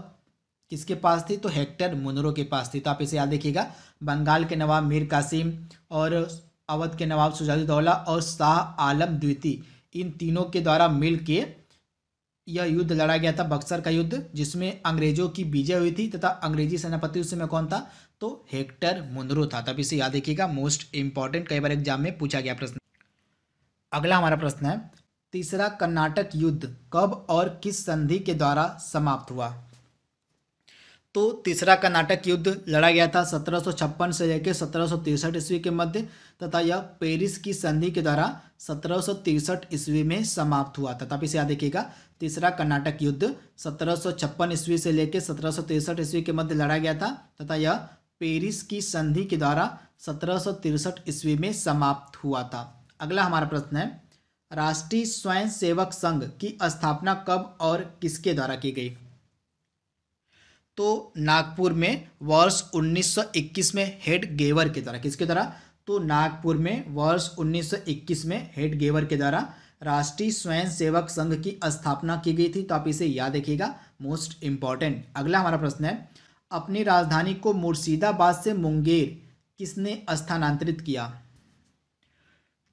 किसके पास थी? तो हेक्टर मुनरो के पास थी, तो आप इसे याद देखिएगा। बंगाल के नवाब मीर कासिम और अवध के नवाब शुजाउद्दौला और शाह आलम द्वितीय, इन तीनों के द्वारा मिल के यह युद्ध लड़ा गया था बक्सर का युद्ध, जिसमें अंग्रेजों की विजय हुई थी तथा अंग्रेजी सेनापति उस समय कौन था? तो हेक्टर मुनरो था, तब इसे याद रखिएगा, मोस्ट इंपॉर्टेंट, कई बार एग्जाम में पूछा गया प्रश्न। अगला हमारा प्रश्न है तीसरा कर्नाटक युद्ध कब और किस संधि के द्वारा समाप्त हुआ? तो तीसरा कर्नाटक युद्ध लड़ा गया था 1756 से लेकर 1763 ईस्वी के मध्य तथा यह पेरिस की संधि के द्वारा 1763 ईस्वी में समाप्त हुआ था, तब इसे याद रखिएगा। तीसरा कर्नाटक युद्ध 1756 ईस्वी से लेकर 1763 ईस्वी के मध्य लड़ा गया था तथा यह पेरिस की संधि के द्वारा 1763 ईस्वी में समाप्त हुआ था। अगला हमारा प्रश्न है राष्ट्रीय स्वयं सेवक संघ की स्थापना कब और किसके द्वारा की गई? तो नागपुर में वर्ष 1921 में हेड गेवर के द्वारा, किसके द्वारा? तो नागपुर में वर्ष 1921 में हेड गेवर के द्वारा राष्ट्रीय स्वयं सेवक संघ की स्थापना की गई थी, तो आप इसे याद रखिएगा, मोस्ट इंपॉर्टेंट। अगला हमारा प्रश्न है अपनी राजधानी को मुर्शिदाबाद से मुंगेर किसने स्थानांतरित किया?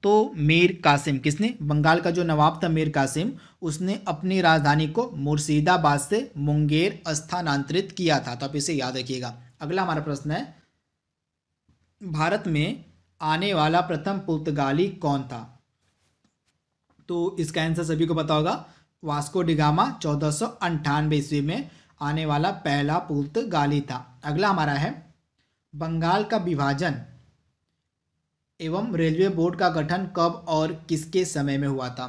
तो मीर कासिम, किसने? बंगाल का जो नवाब था मीर कासिम, उसने अपनी राजधानी को मुर्शिदाबाद से मुंगेर स्थानांतरित किया था, तो आप इसे याद रखिएगा। अगला हमारा प्रश्न है भारत में आने वाला प्रथम पुर्तगाली कौन था? तो इसका आंसर सभी को पता होगा, वास्को डिगामा 1498 ईस्वी में आने वाला पहला पुर्तगाली था। अगला हमारा है बंगाल का विभाजन एवं रेलवे बोर्ड का गठन कब और किसके समय में हुआ था?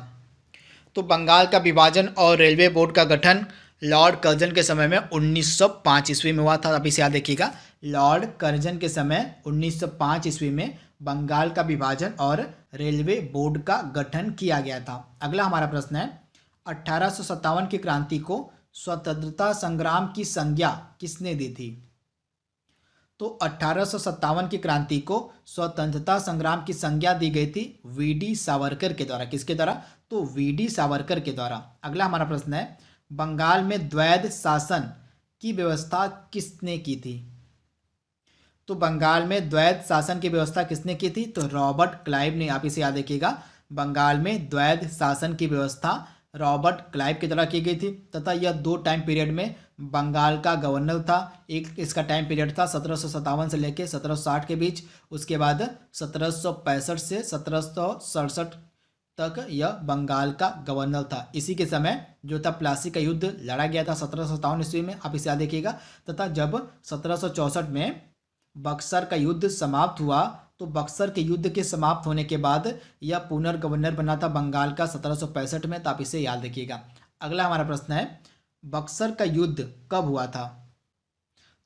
तो बंगाल का विभाजन और रेलवे बोर्ड का गठन लॉर्ड कर्जन के समय में 1905 ईस्वी में हुआ था, आप इसे याद रखिएगा। लॉर्ड कर्जन के समय 1905 ईस्वी में बंगाल का विभाजन और रेलवे बोर्ड का गठन किया गया था। अगला हमारा प्रश्न है 1857 की क्रांति को स्वतंत्रता संग्राम की संज्ञा किसने दी थी? तो 1857 की क्रांति को स्वतंत्रता संग्राम की संज्ञा दी गई थी वीडी सावरकर के द्वारा, किसके द्वारा? तो वीडी सावरकर के द्वारा। अगला हमारा प्रश्न है बंगाल में द्वैध शासन की व्यवस्था किसने की थी? तो बंगाल में द्वैध शासन की व्यवस्था किसने की थी? तो रॉबर्ट क्लाइव ने, आप इसे याद रखिएगा। बंगाल में द्वैध शासन की व्यवस्था रॉबर्ट क्लाइव के द्वारा की गई थी तथा यह 2 टाइम पीरियड में बंगाल का गवर्नर था। एक इसका टाइम पीरियड था 1757 से लेकर 1760 के बीच, उसके बाद 1765 से 1767 तक यह बंगाल का गवर्नर था। इसी के समय जो था प्लासी का युद्ध लड़ा गया था 1757 ईस्वी में, आप इसे याद रखिएगा। तथा जब 1764 में बक्सर का युद्ध समाप्त हुआ तो बक्सर के युद्ध के समाप्त होने के बाद यह पुनर्गवर्नर बना था बंगाल का 1765 में, तो आप इसे याद रखिएगा। अगला हमारा प्रश्न है बक्सर का युद्ध कब हुआ था?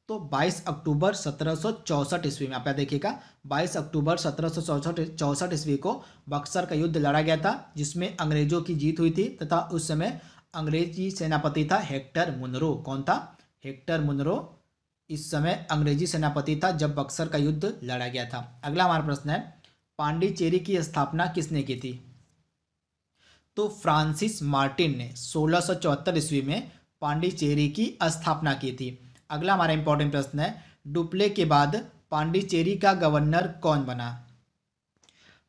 तो 22 अक्टूबर 1764 ईस्वी में, आप यहाँ देखिएगा 22 अक्टूबर 1764 ईस्वी को बक्सर का युद्ध लड़ा गया था, जिसमें अंग्रेजों की जीत हुई थी तथा उस समय अंग्रेजी सेनापति था हेक्टर मुनरो। कौन था? हेक्टर मुनरो इस समय अंग्रेजी सेनापति था जब बक्सर का युद्ध लड़ा गया था। अगला हमारा प्रश्न है, पांडिचेरी की स्थापना किसने की थी? तो फ्रांसिस मार्टिन ने 1674 ईस्वी में पांडिचेरी की स्थापना की थी। अगला हमारा इंपॉर्टेंट प्रश्न है, डुप्ले के बाद पांडिचेरी का गवर्नर कौन बना?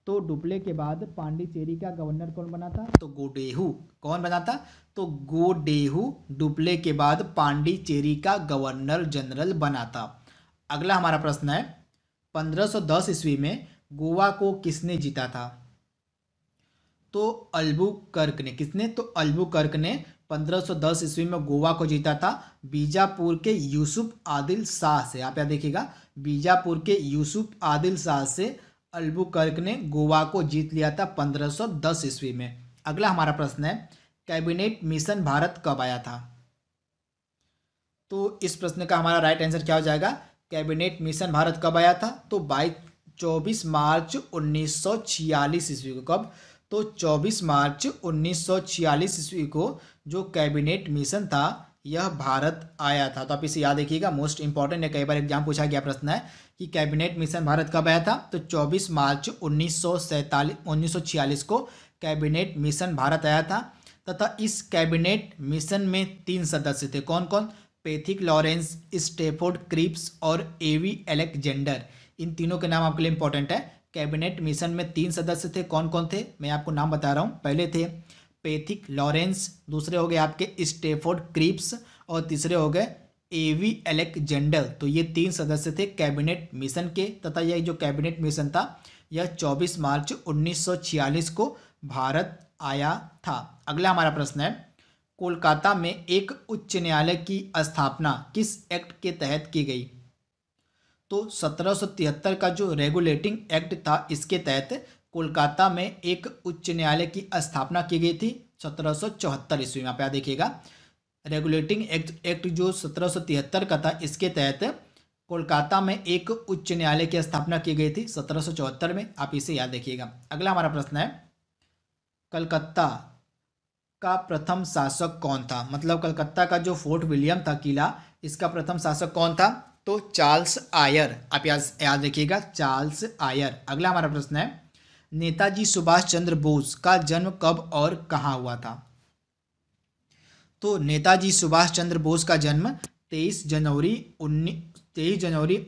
तो डुप्ले के बाद पांडिचेरी का गवर्नर कौन बना था? तो गोडेहू। कौन बना था? तो गोडेहू डुप्ले के बाद पांडिचेरी का गवर्नर जनरल बना था। अगला हमारा प्रश्न है, 1510 ईस्वी में गोवा को किसने जीता था? तो अल्बुकर्क ने। किसने? तो अल्बुकर्क ने 1510 ईस्वी में गोवा को जीता था बीजापुर के यूसुफ आदिल शाह से। आप यहाँ देखिएगा, बीजापुर के यूसुफ आदिल शाह से अल्बुकर्क ने गोवा को जीत लिया था 1510 ईस्वी में। अगला हमारा प्रश्न है, कैबिनेट मिशन भारत कब आया था? तो इस प्रश्न का हमारा राइट आंसर क्या हो जाएगा? कैबिनेट मिशन भारत कब आया था? तो 24 मार्च 1946 ईस्वी को। कब? तो 24 मार्च 1946 ईस्वी को जो कैबिनेट मिशन था यह भारत आया था। तो आप इसे याद रखिएगा, मोस्ट इंपॉर्टेंट है, कई बार एग्जाम पूछा गया प्रश्न है कि कैबिनेट मिशन भारत कब आया था? तो 24 मार्च 1946 को कैबिनेट मिशन भारत आया था तथा इस कैबिनेट मिशन में 3 सदस्य थे। कौन कौन? पैथिक लॉरेंस, स्टेफोर्ड क्रिप्स और एवी अलेक्जेंडर। इन तीनों के नाम आपके लिए इंपॉर्टेंट है। कैबिनेट मिशन में 3 सदस्य थे। कौन कौन थे? मैं आपको नाम बता रहा हूँ। पहले थे पैथिक लॉरेंस, दूसरे हो गए आपके स्टेफोर्ड क्रिप्स और तीसरे हो गए एवी अलेक्जेंडर। तो ये 3 सदस्य थे कैबिनेट मिशन के तथा यह जो कैबिनेट मिशन था यह 24 मार्च 1946 को भारत आया था। अगला हमारा प्रश्न है, कोलकाता में एक उच्च न्यायालय की स्थापना किस एक्ट के तहत की गई? तो 1773 का जो रेगुलेटिंग एक्ट था इसके तहत कोलकाता में एक उच्च न्यायालय की स्थापना की गई थी 1774 ईस्वी में। आप यहाँ देखिएगा, रेगुलेटिंग एक्ट जो 1773 का था इसके तहत कोलकाता में एक उच्च न्यायालय की स्थापना की गई थी 1774 में। आप इसे याद रखिएगा। अगला हमारा प्रश्न है, कलकत्ता का प्रथम शासक कौन था? मतलब कलकत्ता का जो फोर्ट विलियम था किला, इसका प्रथम शासक कौन था? तो चार्ल्स आयर। आप याद रखिएगा, चार्ल्स आयर। अगला हमारा प्रश्न है, नेताजी सुभाष चंद्र बोस का जन्म कब और कहाँ हुआ था? तो नेताजी सुभाष चंद्र बोस का जन्म 23 जनवरी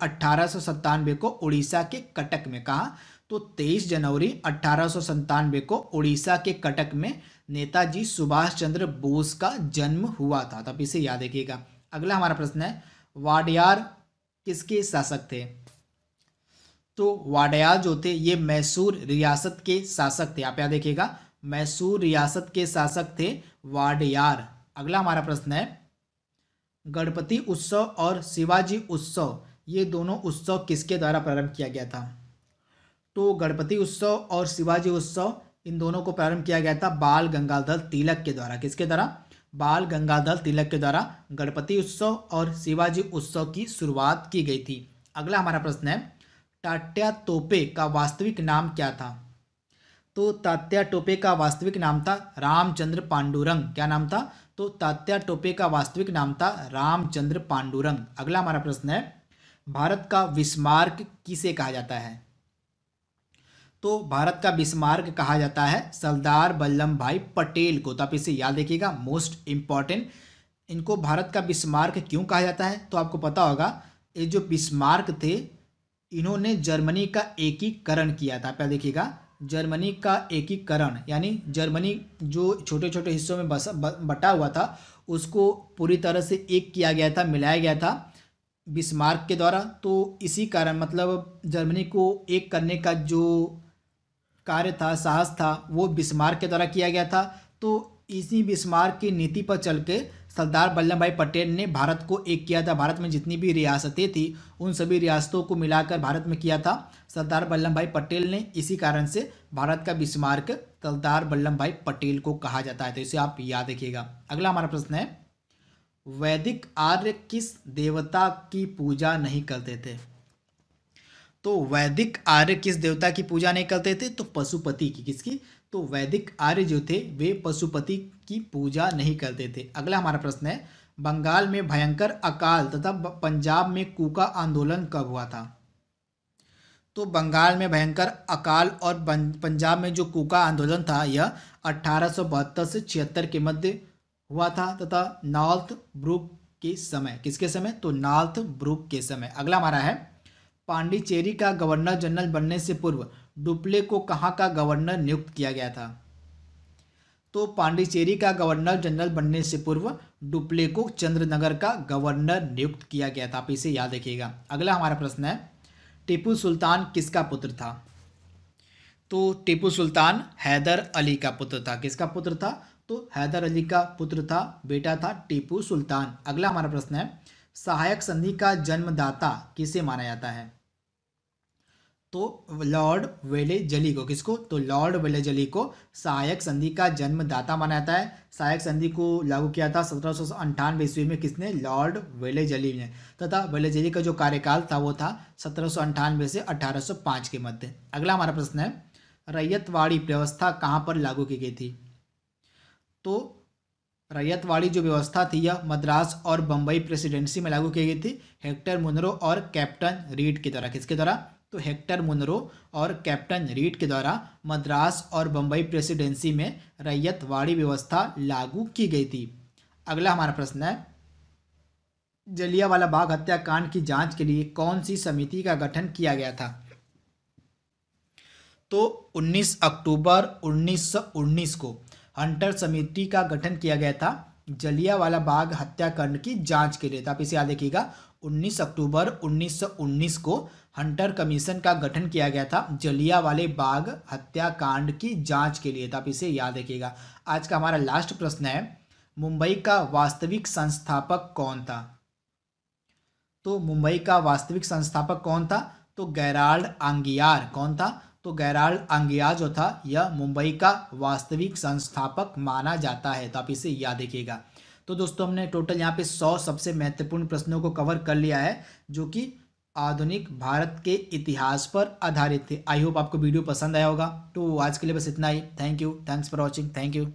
1897 को उड़ीसा के कटक में। कहा? तो 23 जनवरी 1897 को उड़ीसा के कटक में नेताजी सुभाष चंद्र बोस का जन्म हुआ था। तब इसे याद रखिएगा। अगला हमारा प्रश्न है, वाडियार किसके शासक थे? तो वाडियार जो थे ये मैसूर रियासत के शासक थे। आप याद देखिएगा, मैसूर रियासत के शासक थे वाडियार। अगला हमारा प्रश्न है, गणपति उत्सव और शिवाजी उत्सव ये दोनों उत्सव किसके द्वारा प्रारंभ किया गया था? तो गणपति उत्सव और शिवाजी उत्सव इन दोनों को प्रारंभ किया गया था बाल गंगाधर तिलक के द्वारा। किसके द्वारा? बाल गंगाधर तिलक के द्वारा गणपति उत्सव और शिवाजी उत्सव की शुरुआत की गई थी। अगला हमारा प्रश्न है, तात्या टोपे का वास्तविक नाम क्या था? तो तात्या टोपे का वास्तविक नाम था रामचंद्र पांडुरंग। क्या नाम था? तो तात्या टोपे का वास्तविक नाम था रामचंद्र पांडुरंग। अगला हमारा प्रश्न है, भारत का बिस्मार्क किसे कहा जाता है? तो भारत का बिस्मार्क कहा जाता है सरदार वल्लभ भाई पटेल को। तो आप इसे याद रखिएगा, मोस्ट इंपॉर्टेंट। इनको भारत का बिस्मार्क क्यों कहा जाता है? तो आपको पता होगा, ये जो बिस्मार्क थे इन्होंने जर्मनी का एकीकरण किया था। आप देखिएगा, जर्मनी का एकीकरण यानी जर्मनी जो छोटे छोटे हिस्सों में बटा हुआ था उसको पूरी तरह से एक किया गया था, मिलाया गया था बिस्मार्क के द्वारा। तो इसी कारण मतलब जर्मनी को एक करने का जो कार्य था, साहस था, वो बिस्मार्क के द्वारा किया गया था। तो इसी बिस्मार्क की नीति पर चल के सरदार वल्लभ भाई पटेल ने भारत को एक किया था। भारत में जितनी भी रियासतें थी उन सभी रियासतों को मिलाकर भारत में किया था सरदार वल्लभ भाई पटेल ने। इसी कारण से भारत का बिस्मार्क सरदार वल्लभ भाई पटेल को कहा जाता है। तो इसे आप याद रखिएगा। अगला हमारा प्रश्न है, वैदिक आर्य किस देवता की पूजा नहीं करते थे? तो वैदिक आर्य किस देवता की पूजा नहीं करते थे? तो पशुपति की। किसकी? तो वैदिक आर्य जो थे वे पशुपति की पूजा नहीं करते थे। अगला हमारा प्रश्न है, बंगाल में भयंकर अकाल तथा पंजाब में कूका आंदोलन कब हुआ था? तो बंगाल में भयंकर अकाल और पंजाब में जो कूका आंदोलन था यह 1872 से 76 के मध्य हुआ था तथा नॉर्थ ब्रुक के समय। किसके समय? तो नॉर्थ ब्रुक के समय। अगला हमारा है, पांडिचेरी का गवर्नर जनरल बनने से पूर्व डुप्ले को कहाँ का गवर्नर नियुक्त किया गया था? तो पांडिचेरी का गवर्नर जनरल बनने से पूर्व डुप्ले को चंद्रनगर का गवर्नर नियुक्त किया गया था। आप इसे याद रखिएगा। अगला हमारा प्रश्न है, टीपू सुल्तान किसका पुत्र था? तो टीपू सुल्तान हैदर अली का पुत्र था। किसका पुत्र था? तो हैदर अली का पुत्र था, बेटा था टीपू सुल्तान। अगला हमारा प्रश्न है, सहायक संधि का जन्मदाता किसे माना जाता है? तो लॉर्ड वेलेजली को। किसको? तो लॉर्ड वेलेजली को सहायक संधि का जन्मदाता माना जाता है। सहायक संधि को लागू किया था 1798 ईस्वी में। किसने? लॉर्ड वेलेजली ने। तथा वेलेजली का जो कार्यकाल था वो था 1798 से 1805 के मध्य। अगला हमारा प्रश्न है, रैयतवाड़ी व्यवस्था कहाँ पर लागू की गई थी? तो रैयतवाड़ी जो व्यवस्था थी यह मद्रास और बम्बई प्रेसिडेंसी में लागू की गई थी, हेक्टर मुनरो और कैप्टन रीड के द्वारा। किसके द्वारा? तो हेक्टर मुनरो और कैप्टन रीड के द्वारा मद्रास और बम्बई प्रेसिडेंसी में रैयतवाड़ी व्यवस्था लागू की गई थी। अगला हमारा प्रश्न है, जलियांवाला बाग हत्याकांड की जांच के लिए कौन सी समिति का गठन किया गया था? तो 19 अक्टूबर 1919 को हंटर समिति का गठन किया गया था जलियांवाला बाग हत्याकांड की जांच के लिए। तो आप इसे याद रखिएगा, 19 अक्टूबर 1919 को हंटर कमीशन का गठन किया गया था जलियांवाले बाग हत्याकांड की जांच के लिए। तो आप इसे याद रखिएगा। आज का हमारा लास्ट प्रश्न है, मुंबई का वास्तविक संस्थापक कौन था? तो मुंबई का वास्तविक संस्थापक कौन था? तो गेराल्ड आंगियार। कौन था? तो गेराल्ड आंगियार जो था यह मुंबई का वास्तविक संस्थापक माना जाता है। तो आप इसे याद रखिएगा। तो दोस्तों हमने टोटल यहाँ पे 100 सबसे महत्वपूर्ण प्रश्नों को कवर कर लिया है जो कि आधुनिक भारत के इतिहास पर आधारित थे। आई होप आपको वीडियो पसंद आया होगा। तो आज के लिए बस इतना ही। Thank you, thanks for watching, thank you.